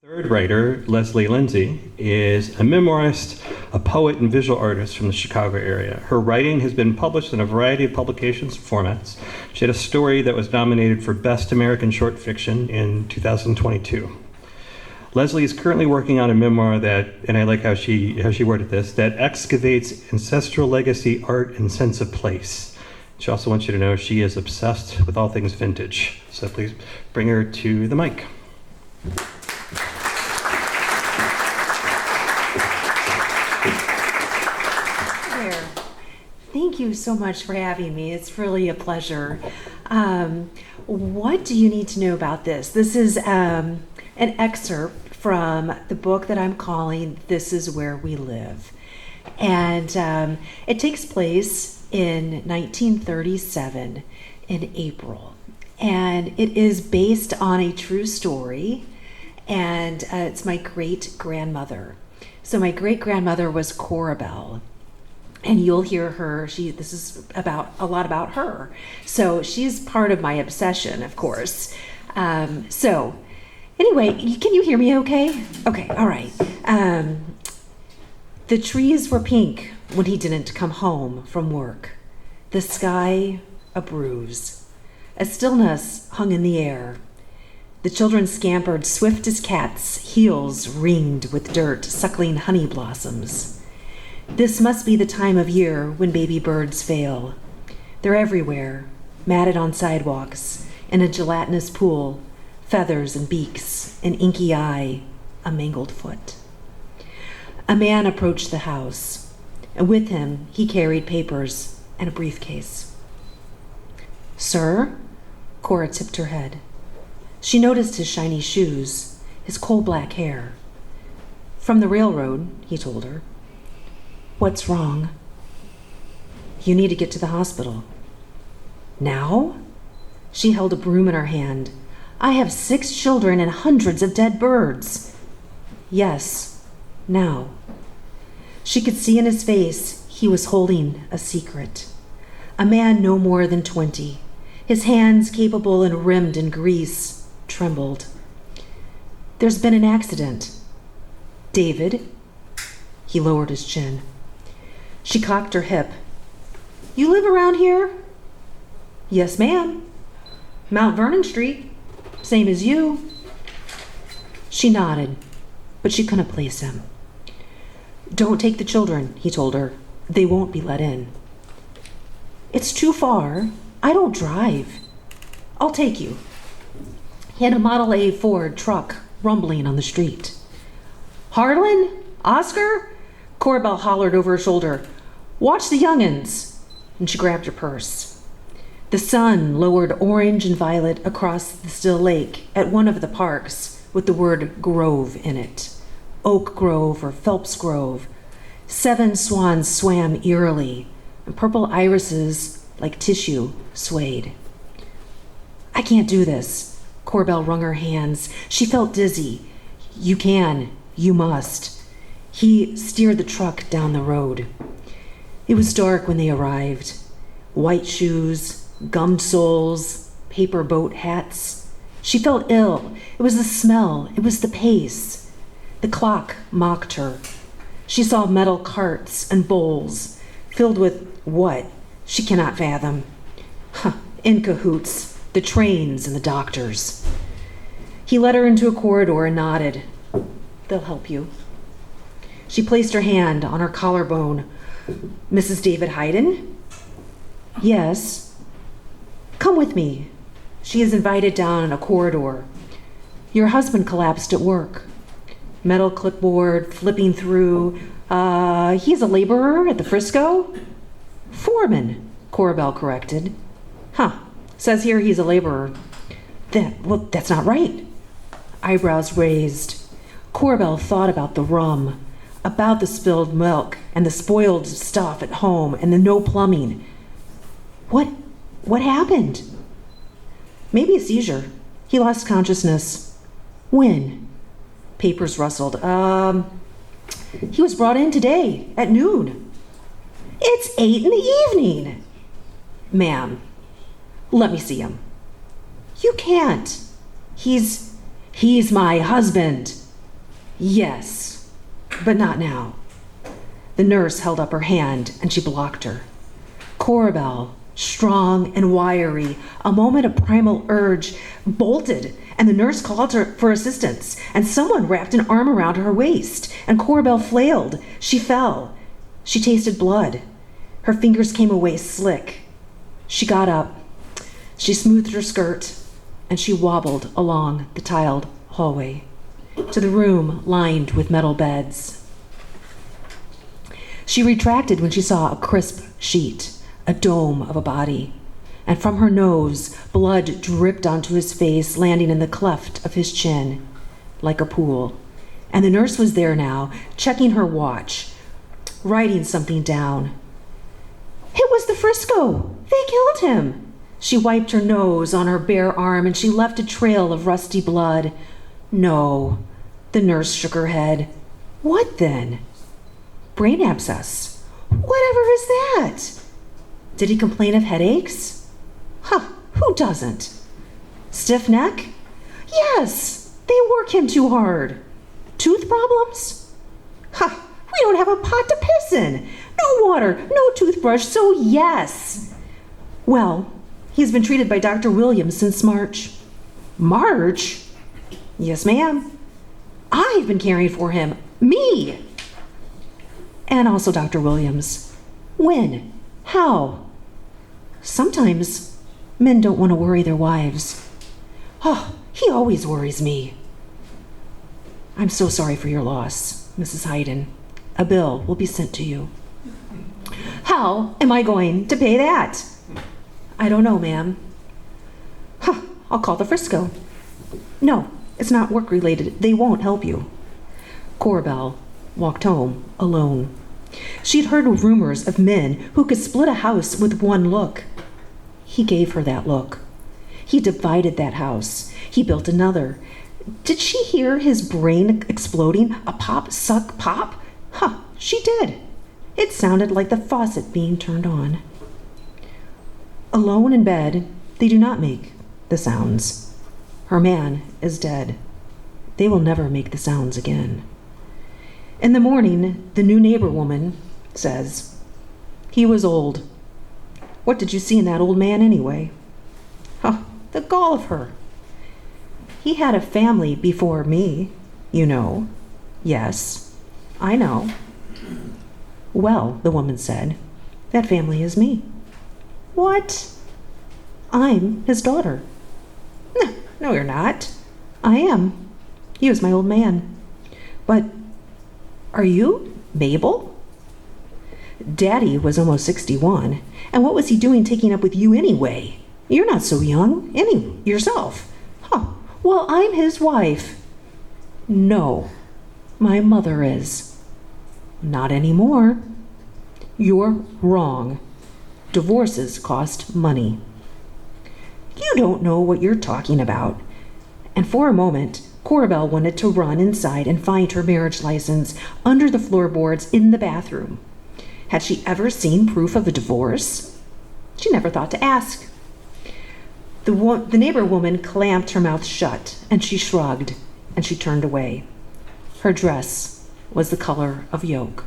Third writer, Leslie Lindsay, is a memoirist, a poet, and visual artist from the Chicago area. Her writing has been published in a variety of publications and formats. She had a story that was nominated for Best American Short Fiction in 2022. Leslie is currently working on a memoir that, and I like how she worded this, that excavates ancestral legacy, art, and sense of place. She also wants you to know she is obsessed with all things vintage. So please bring her to the mic. Thank you so much for having me. It's really a pleasure. What do you need to know about this? This is an excerpt from the book that I'm calling This Is Where We Live. And it takes place in 1937 in April. And it is based on a true story. And it's my great-grandmother. So my great-grandmother was Cora Bell. And you'll hear her, this is a lot about her. So she's part of my obsession, of course. So anyway, can you hear me okay? Okay, all right. The trees were pink when he didn't come home from work. The sky a bruise. A stillness hung in the air. The children scampered swift as cats, heels ringed with dirt, suckling honey blossoms. This must be the time of year when baby birds fail. They're everywhere, matted on sidewalks, in a gelatinous pool, feathers and beaks, an inky eye, a mangled foot. A man approached the house, and with him he carried papers and a briefcase. "Sir?" Cora tipped her head. She noticed his shiny shoes, his coal-black hair. "From the railroad," he told her. "What's wrong?" "You need to get to the hospital." "Now?" She held a broom in her hand. "I have 6 children and hundreds of dead birds." "Yes, now." She could see in his face he was holding a secret. A man no more than 20. His hands, capable and rimmed in grease, trembled. "There's been an accident." "David?" He lowered his chin. She cocked her hip. "You live around here?" "Yes, ma'am. Mount Vernon Street, same as you." She nodded, but she couldn't place him. "Don't take the children," he told her. "They won't be let in." "It's too far. I don't drive." "I'll take you." He had a Model A Ford truck rumbling on the street. "Harlan? Oscar?" Cora Bell hollered over her shoulder. "Watch the young'uns." And she grabbed her purse. The sun lowered orange and violet across the still lake at one of the parks with the word Grove in it. Oak Grove or Phelps Grove. 7 swans swam eerily, and purple irises, like tissue, swayed. "I can't do this." Cora Bell wrung her hands. She felt dizzy. "You can. You must." He steered the truck down the road. It was dark when they arrived. White shoes, gummed soles, paper boat hats. She felt ill. It was the smell. It was the pace. The clock mocked her. She saw metal carts and bowls, filled with what? She cannot fathom. In cahoots, the trains and the doctors. He led her into a corridor and nodded. "They'll help you." She placed her hand on her collarbone. "Mrs. David Hayden?" "Yes." "Come with me." She is invited down a corridor. "Your husband collapsed at work." Metal clipboard flipping through. He's a laborer at the Frisco?" "Foreman," Cora Bell corrected. Says here he's a laborer." That's not right." Eyebrows raised. Cora Bell thought about the rum, about the spilled milk and the spoiled stuff at home and the no plumbing. What happened?" "Maybe a seizure. He lost consciousness." "When?" Papers rustled. He was brought in today at noon." "It's 8 in the evening." "Ma'am, let me see him." "You can't. He's my husband." Yes, but not now. The nurse held up her hand and she blocked her. Corabelle, strong and wiry, a moment of primal urge, bolted, and the nurse called her for assistance, and someone wrapped an arm around her waist, and Corabelle flailed. She fell. She tasted blood. Her fingers came away slick. She got up. She smoothed her skirt, and she wobbled along the tiled hallway to the room lined with metal beds. She retracted when she saw a crisp sheet, a dome of a body, and from her nose, blood dripped onto his face, landing in the cleft of his chin like a pool. And the nurse was there now, checking her watch, writing something down. It was the Frisco. They killed him. She wiped her nose on her bare arm and she left a trail of rusty blood. No. The nurse shook her head. What then? Brain abscess. Whatever is that? Did he complain of headaches? Huh, who doesn't? Stiff neck? Yes, they work him too hard. Tooth problems? Huh, we don't have a pot to piss in. No water, no toothbrush, so yes. Well, he's been treated by Dr. Williams since March. March? Yes, ma'am. I've been caring for him. Me! And also Dr. Williams. When? How? Sometimes men don't want to worry their wives. Oh, he always worries me. I'm so sorry for your loss, Mrs. Hayden. A bill will be sent to you. How am I going to pay that? I don't know, ma'am. Huh, I'll call the Frisco. No, it's not work-related. They won't help you. Corabelle walked home alone. She'd heard rumors of men who could split a house with one look. He gave her that look. He divided that house. He built another. Did she hear his brain exploding? A pop, suck, pop? Huh, she did. It sounded like the faucet being turned on. Alone in bed, they do not make the sounds. Her man is dead. They will never make the sounds again. In the morning, the new neighbor woman says, he was old. What did you see in that old man anyway? Oh, the gall of her. He had a family before me, you know. Yes, I know. Well, the woman said, that family is me. What? I'm his daughter. No, you're not. I am. He was my old man. But are you Mabel? Daddy was almost 61. And what was he doing taking up with you anyway? You're not so young, yourself. Huh. Well, I'm his wife. No, my mother is. Not anymore. You're wrong. Divorces cost money. You don't know what you're talking about. And for a moment, Corabelle wanted to run inside and find her marriage license under the floorboards in the bathroom. Had she ever seen proof of a divorce? She never thought to ask. The neighbor woman clamped her mouth shut, and she shrugged, and she turned away. Her dress was the color of yolk.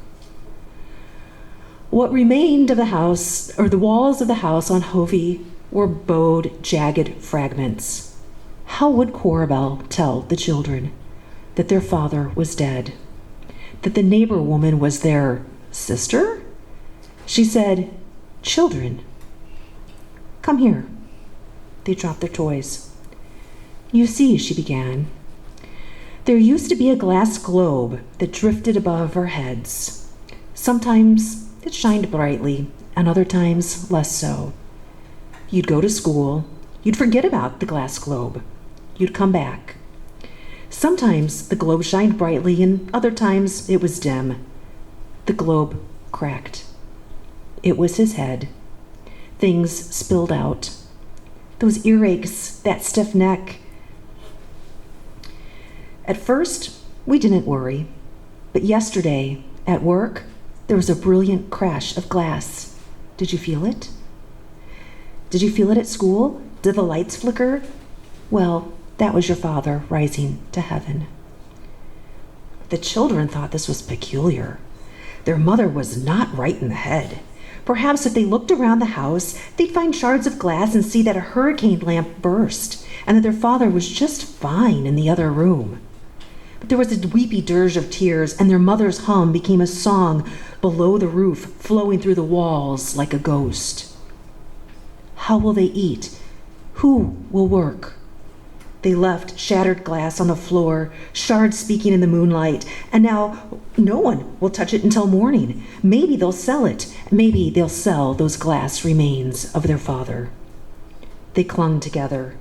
What remained of the house, or the walls of the house on Hovey, were bowed, jagged fragments. How would Corabelle tell the children that their father was dead? That the neighbor woman was their sister? She said, "Children, come here." They dropped their toys. "You see," she began, "there used to be a glass globe that drifted above our heads. Sometimes it shined brightly, and other times less so. You'd go to school, you'd forget about the glass globe. You'd come back. Sometimes the globe shined brightly, and other times it was dim. The globe cracked. It was his head. Things spilled out. Those earaches, that stiff neck. At first, we didn't worry. But yesterday, at work, there was a brilliant crash of glass. Did you feel it? Did you feel it at school? Did the lights flicker? Well, that was your father rising to heaven." The children thought this was peculiar. Their mother was not right in the head. Perhaps if they looked around the house, they'd find shards of glass and see that a hurricane lamp burst, and that their father was just fine in the other room. But there was a weepy dirge of tears, and their mother's hum became a song below the roof, flowing through the walls like a ghost. How will they eat? Who will work? They left shattered glass on the floor, shards speaking in the moonlight, and now no one will touch it until morning. Maybe they'll sell it. Maybe they'll sell those glass remains of their father. They clung together.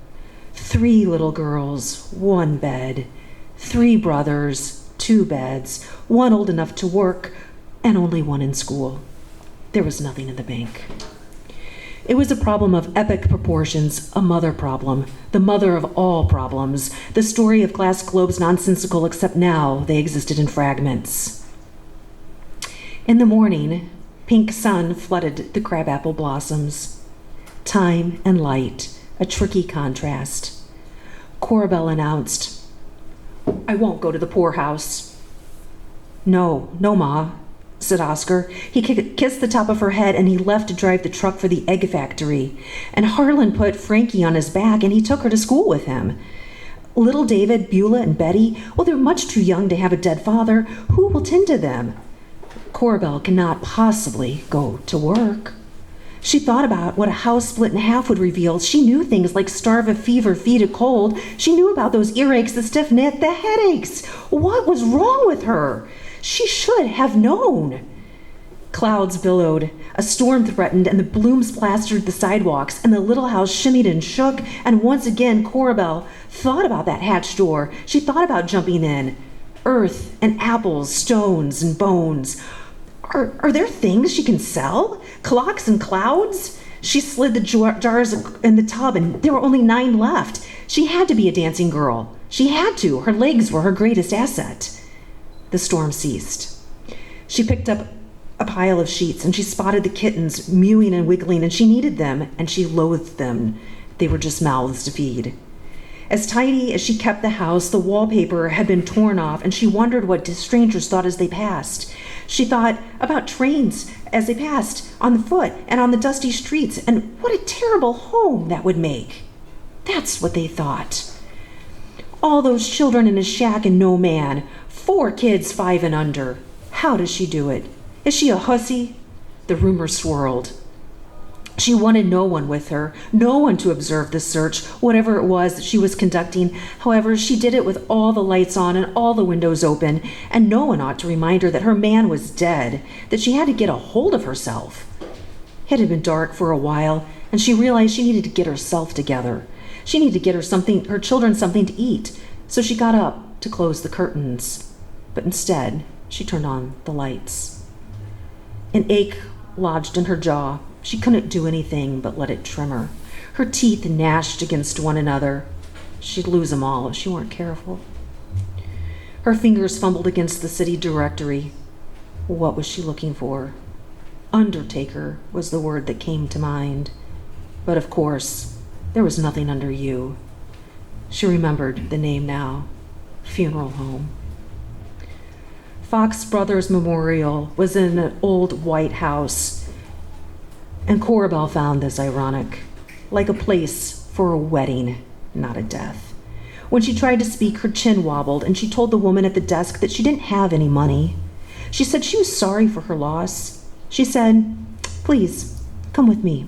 3 little girls, 1 bed. 3 brothers, 2 beds. 1 old enough to work, and only 1 in school. There was nothing in the bank. It was a problem of epic proportions, a mother problem, the mother of all problems, the story of glass globes nonsensical except now they existed in fragments. In the morning, pink sun flooded the crabapple blossoms. Time and light, a tricky contrast. Corabelle announced, "I won't go to the poorhouse." No, Ma," said Oscar. He kissed the top of her head and he left to drive the truck for the egg factory. And Harlan put Frankie on his back and he took her to school with him. Little David, Beulah, and Betty, well, they're much too young to have a dead father. Who will tend to them? Corabelle cannot possibly go to work. She thought about what a house split in half would reveal. She knew things like starve of fever, feed of cold. She knew about those earaches, the stiff neck, the headaches. What was wrong with her? She should have known. Clouds billowed, a storm threatened, and the blooms plastered the sidewalks, and the little house shimmied and shook, and once again Corabelle thought about that hatch door. She thought about jumping in. Earth and apples, stones and bones. Are there things she can sell? Clocks and clouds? She slid the jars in the tub, and there were only 9 left. She had to be a dancing girl. She had to. Her legs were her greatest asset. The storm ceased. She picked up a pile of sheets and she spotted the kittens mewing and wiggling, and she needed them and she loathed them. They were just mouths to feed. As tidy as she kept the house, the wallpaper had been torn off, and she wondered what strangers thought as they passed. She thought about trains as they passed on the foot and on the dusty streets, and what a terrible home that would make. That's what they thought. All those children in a shack and no man. 4 kids 5 and under. How does she do it? Is she a hussy? The rumor swirled. She wanted no one with her, no one to observe the search, whatever it was that she was conducting. However, she did it with all the lights on and all the windows open, and no one ought to remind her that her man was dead, that she had to get a hold of herself. It had been dark for a while, and she realized she needed to get herself together. She needed to get her children something to eat, so she got up to close the curtains. But instead, she turned on the lights. An ache lodged in her jaw. She couldn't do anything but let it tremor. Her teeth gnashed against one another. She'd lose them all if she weren't careful. Her fingers fumbled against the city directory. What was she looking for? Undertaker was the word that came to mind. But of course, there was nothing under U. She remembered the name now. Funeral home. Fox Brothers Memorial was in an old white house, and Corabelle found this ironic, like a place for a wedding, not a death. When she tried to speak, her chin wobbled, and she told the woman at the desk that she didn't have any money. She said she was sorry for her loss. She said, "Please, come with me."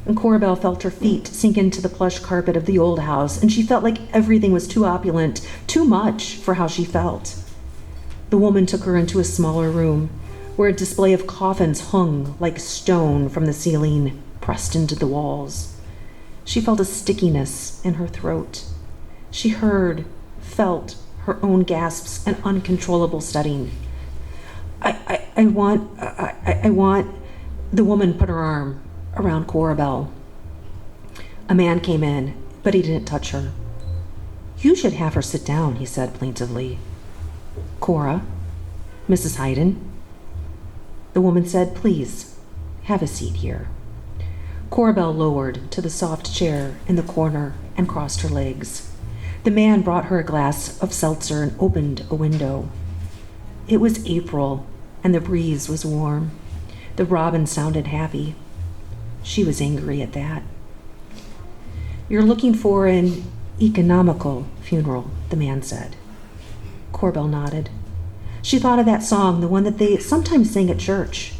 And Corabelle felt her feet sink into the plush carpet of the old house, and she felt like everything was too opulent, too much for how she felt. The woman took her into a smaller room, where a display of coffins hung like stone from the ceiling, pressed into the walls. She felt a stickiness in her throat. She felt her own gasps and uncontrollable studying. I want, the woman put her arm around Corabelle. A man came in, but he didn't touch her. "You should have her sit down," he said plaintively. "Cora, Mrs. Hayden." The woman said, "Please, have a seat here." Corabelle lowered to the soft chair in the corner and crossed her legs. The man brought her a glass of seltzer and opened a window. It was April, and the breeze was warm. The robin sounded happy. She was angry at that. "You're looking for an economical funeral," the man said. Corbell nodded. She thought of that song, the one that they sometimes sang at church.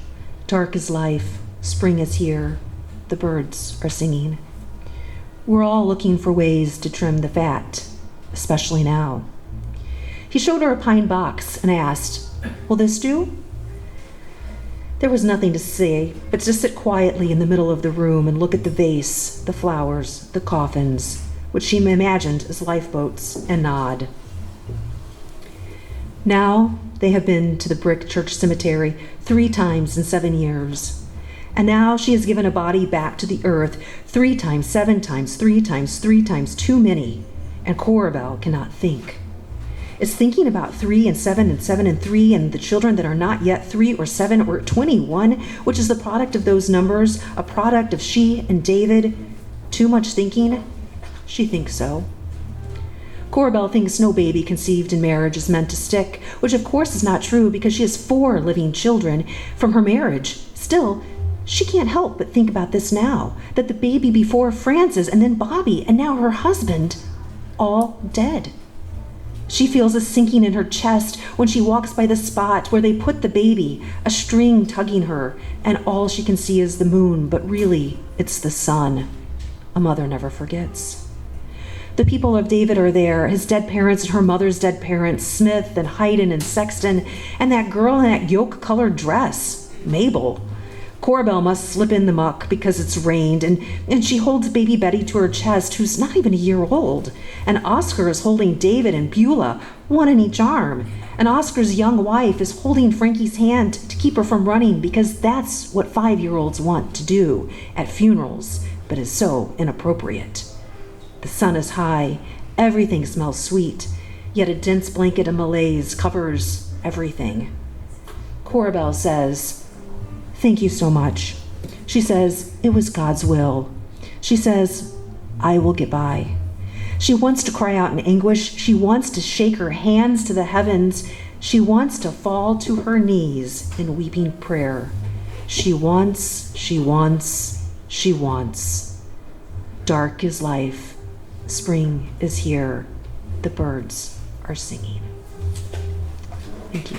"Dark is life, spring is here, the birds are singing." We're all looking for ways to trim the fat, especially now. He showed her a pine box and asked, "Will this do?" There was nothing to say but to sit quietly in the middle of the room and look at the vase, the flowers, the coffins, which she imagined as lifeboats, and nod. Now they have been to the brick church cemetery 3 times in 7 years. And now she has given a body back to the earth 3 times, 7 times, 3 times, 3 times too many, and Corbell cannot think. Is thinking about 3 and 7 and 7 and 3 and the children that are not yet 3 or 7 or 21, which is the product of those numbers, a product of she and David, too much thinking? She thinks so. Corbell thinks no baby conceived in marriage is meant to stick, which of course is not true because she has 4 living children from her marriage. Still, she can't help but think about this now, that the baby before Frances and then Bobby and now her husband, all dead. She feels a sinking in her chest when she walks by the spot where they put the baby, a string tugging her, and all she can see is the moon, but really, it's the sun. A mother never forgets. The people of David are there, his dead parents and her mother's dead parents, Smith and Hayden and Sexton, and that girl in that yolk-colored dress, Mabel. Corbell must slip in the muck because it's rained, and she holds baby Betty to her chest, who's not even a year old. And Oscar is holding David and Beulah, one in each arm. And Oscar's young wife is holding Frankie's hand to keep her from running because that's what 5-year-olds want to do at funerals, but is so inappropriate. The sun is high, everything smells sweet, yet a dense blanket of malaise covers everything. Corbell says, "Thank you so much." She says, "It was God's will." She says, "I will get by." She wants to cry out in anguish. She wants to shake her hands to the heavens. She wants to fall to her knees in weeping prayer. She wants. Dark is life. Spring is here. The birds are singing. Thank you.